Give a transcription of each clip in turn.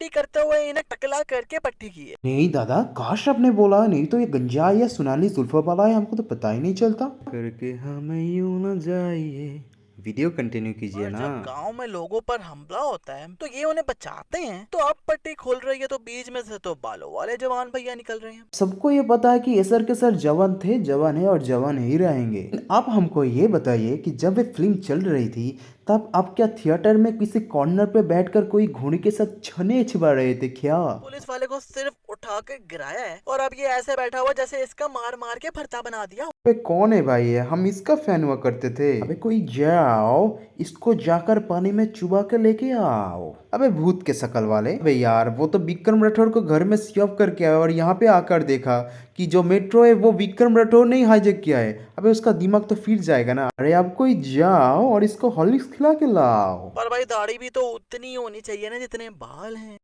पट्टी करते हुए इन्हें टकला करके पट्टी की है। नहीं दादा, काश आपने बोला, नहीं तो ये गंजा या सुनानी जुल्फों वाला है, हमको तो पता ही नहीं चलता। करके हमें यूं न जाइए। वीडियो कंटिन्यू कीजिए और ना। जब गांव में लोगों पर हमला होता है तो ये उन्हें बचाते हैं, तो अब पट्टी खोल रही है तो बीच में से तो बालों वाले जवान भैया निकल रहे हैं। सबको ये पता है कि ये सर के सर जवान थे, जवान है और जवान ही रहेंगे। आप हमको ये बताइए कि जब ये फिल्म चल रही थी तब आप क्या थिएटर में किसी कॉर्नर पे बैठकर कोई घोड़ी के साथ छने छिपा रहे थे क्या? पुलिस वाले को सिर्फ उठा के गिराया है और अब ये ऐसे बैठा हुआ जैसे इसका मार मार के भरता बना दिया। अबे कौन है भाई ये? हम इसका फैन हुआ करते थे। अबे कोई जाओ, इसको जाकर पानी में चुबा के लेके आओ। अबे भूत के शकल वाले। अबे यार, वो तो विक्रम राठौर को घर में सेव करके आया और यहाँ पे आकर देखा कि जो मेट्रो है वो विक्रम राठौर ने ही हाईजैक किया है। अबे उसका दिमाग तो फिर जाएगा ना। अरे आप कोई जाओ और इसको हॉर्लिक्स खिला के लाओ। पर भाई दाढ़ी भी तो उतनी ही होनी चाहिए ना जितने बाल हैं।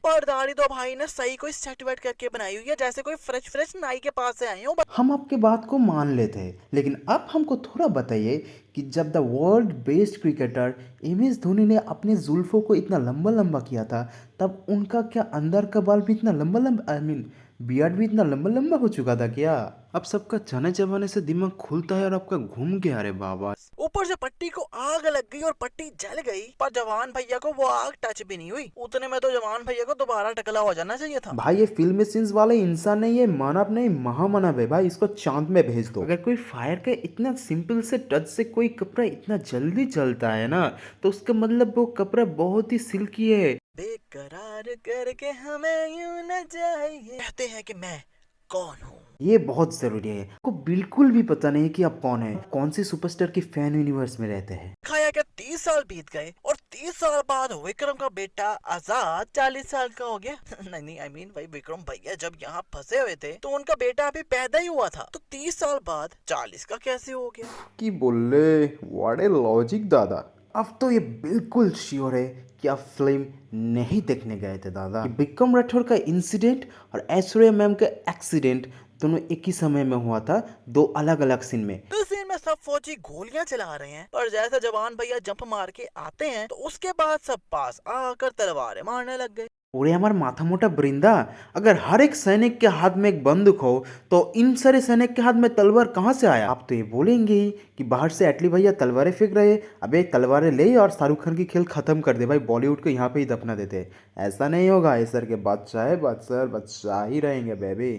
और दाढ़ी तो भाई ने सही कोई सेट वेट करके बनाई हुई है, जैसे कोई फ्रेश फ्रेश नाई के पास से आए हो। हम आपके बात को मान लेते हैं, लेकिन अब हमको थोड़ा बताइए कि जब the world best cricketer M S Dhoni ने अपने जुल्फों को इतना लंबा लंबा किया था, तब उनका क्या अंदर का बाल भी इतना लंबा लंबा, आई मीन बियर्ड भी इतना लंबा लंबा हो चुका था क्या? अब सबका जाने जमाने से दिमाग खुलता है और आपका घूम गया। अरे बाबा। ऊपर से पट्टी को आग लग गई और पट्टी जल गई, पर जवान भैया को वो आग टच भी नहीं हुई। उतने में तो जवान भैया को दोबारा टकला हो जाना चाहिए था। भाई ये फिल्म सीन्स वाले इंसान नहीं, ये मानव नहीं, महामानव है भाई। इसको चांद में भेज दो। अगर कोई फायर के इतना सिंपल से टच से कोई कपड़ा इतना जल्दी जलता है ना, तो उसका मतलब वो कपड़ा बहुत ही सिल्की है। बेकरार करके हमें यूं न जाइए, कहते हैं कि मैं कौन हूँ। ये बहुत जरूरी है। आपको बिल्कुल भी पता नहीं कि आप कौन है, कौन सी सुपरस्टार की फैन यूनिवर्स में रहते हैं। खाया क्या 30 साल बीत गए और 30 साल बाद विक्रम का बेटा आजाद 40 साल का हो गया। नहीं नहीं, आई मीन भाई विक्रम भैया जब यहाँ फंसे हुए थे तो उनका बेटा अभी पैदा ही हुआ था, तो 30 साल बाद 40 का कैसे हो गया? कि बोले व्हाट ए लॉजिक दादा। अब तो ये बिल्कुल श्योर है कि आप फिल्म नहीं देखने गए थे दादा। ये विक्रम राठौर का इंसिडेंट और ऐश्वर्या मैम का एक्सीडेंट दोनों एक ही समय में हुआ था, दो अलग अलग सीन में। तो सीन में सब फौजी गोलियां चला रहे हैं, पर जैसे जवान भैया जंप मार के आते हैं तो उसके बाद सब पास आकर तलवारें मारने लग गए। ओरे हमार माथा मोटा बरिंदा, अगर हर एक सैनिक के हाथ में एक बंदूक हो तो इन सारे सैनिक के हाथ में तलवार कहाँ से आया? आप तो ये बोलेंगे ही कि बाहर से एटली भैया तलवारें फेंक रहे हैं। अबे तलवारें ले और शाहरुख खान की खेल खत्म कर दे भाई, बॉलीवुड को यहाँ पे ही दफना देते हैं। ऐसा नहीं होगा, इस सर के बादशाह है, बादशाह बादशाह ही रहेंगे बेबी।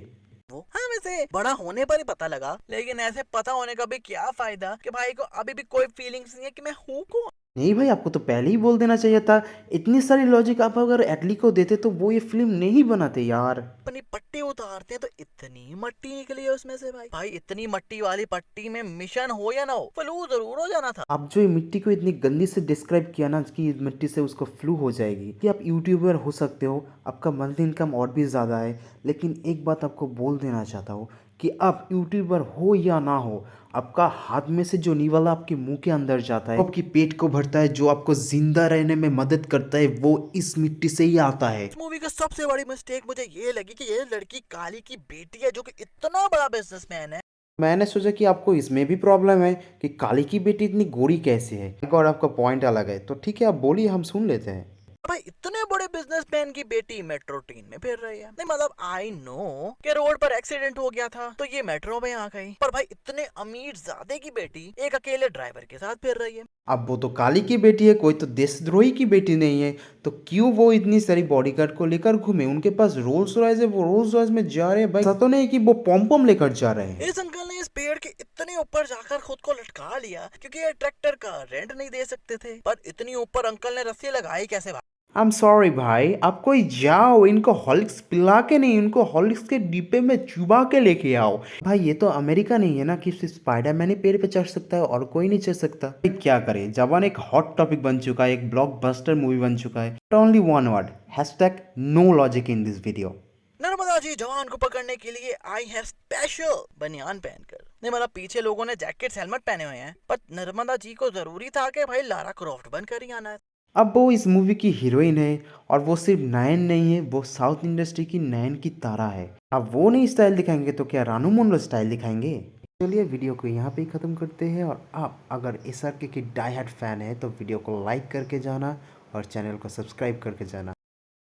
वो हमें से बड़ा होने पर ही पता लगा, लेकिन ऐसे पता होने का भी क्या फायदा कि भाई को अभी भी कोई फीलिंग्स नहीं है कि मैं हूँ कौन। नहीं भाई, आपको तो पहले ही बोल देना चाहिए था। इतनी सारी लॉजिक आप अगर एटली को देते तो वो ये फिल्म नहीं बनाते यार। अपनी पट्टी उतारते हैं तो इतनी मट्टी निकली है उसमें से। भाई भाई इतनी मट्टी वाली पट्टी में मिशन हो या ना हो, फ्लू जरूर हो जाना था। आप जो ये मिट्टी को इतनी गंदी से डिस्क्राइब किया ना कि इस मिट्टी से उसको फ्लू हो जाएगी, कि आप यूट्यूबर हो सकते हो, आपका मंथली इनकम और भी ज़्यादा है, लेकिन एक बात आपको बोल देना चाहता हूँ कि आप यूट्यूबर हो या ना हो, आपका हाथ में से जो निवाला आपके मुंह के अंदर जाता है, वो आपकी पेट को भरता है, जो आपको जिंदा रहने में मदद करता है, वो इस मिट्टी से ही आता है। इस मूवी का सबसे बड़ी मिस्टेक मुझे ये लगी कि ये लड़की काली की बेटी है जो कि इतना बड़ा बिजनेसमैन है। मैंने सोचा कि आपको इसमें भी प्रॉब्लम है कि काली की बेटी इतनी गोरी कैसे है, और आपका पॉइंट अलग है, तो ठीक है आप बोलिए, हम सुन लेते हैं। भाई इतने बड़े बिजनेसमैन की बेटी मेट्रो ट्रेन में फिर रही है। नहीं मतलब आई नो कि रोड पर एक्सीडेंट हो गया था तो ये मेट्रो में आ गई, पर भाई इतने अमीर ज़ादे की बेटी एक अकेले ड्राइवर के साथ फिर रही है। अब वो तो काली की बेटी है, कोई तो देशद्रोही की बेटी नहीं है, तो क्यों वो इतनी सारी बॉडीगार्ड को लेकर घूमे? उनके पास रोल्स रॉयस है, वो रोल्स रॉयस में जा रहे हैं भाई, ऐसा तो नहीं कि वो पॉम पॉम लेकर जा रहे हैं। इस अंकल ने इस पेड़ के इतने ऊपर जाकर खुद को लटका लिया क्योंकि ये ट्रैक्टर का रेंट नहीं दे सकते थे, पर इतनी ऊपर अंकल ने रस्सी लगाई कैसे? आई एम सॉरी भाई, आप कोई जाओ, इनको हॉर्लिक्स पिला के नहीं, इनको हॉर्लिक्स के डिब्बे में चुबा के लेके आओ। भाई ये तो अमेरिका नहीं है ना कि सिर्फ स्पाइडरमैन ही पेड़ पे चढ़ सकता है और कोई नहीं चढ़ सकता। भाई क्या करे, जवान एक हॉट टॉपिक बन चुका है, एक ब्लॉकबस्टर मूवी बन चुका है। Only one word, hashtag no logic in this video. Narmada ji जवान को पकड़ने के लिए आई है स्पेशल बनियान पहनकर। नहीं मतलब पीछे लोगों ने जैकेट्स हेलमेट पहने हुए हैं, पर नर्मदा जी को जरूरी था कि भाई लारा क्रॉफ्ट बनकर ही आना है। अब वो इस मूवी की हीरोइन है, और वो सिर्फ नयन नहीं है, वो साउथ इंडस्ट्री की नयन की तारा है। अब वो नहीं स्टाइल दिखाएंगे तो क्या रानू मंडल स्टाइल दिखाएंगे? चलिए वीडियो को यहाँ पे ही ख़त्म करते हैं, और आप अगर एसआरके की डाई हार्ड फैन है तो वीडियो को लाइक करके जाना और चैनल को सब्सक्राइब करके जाना।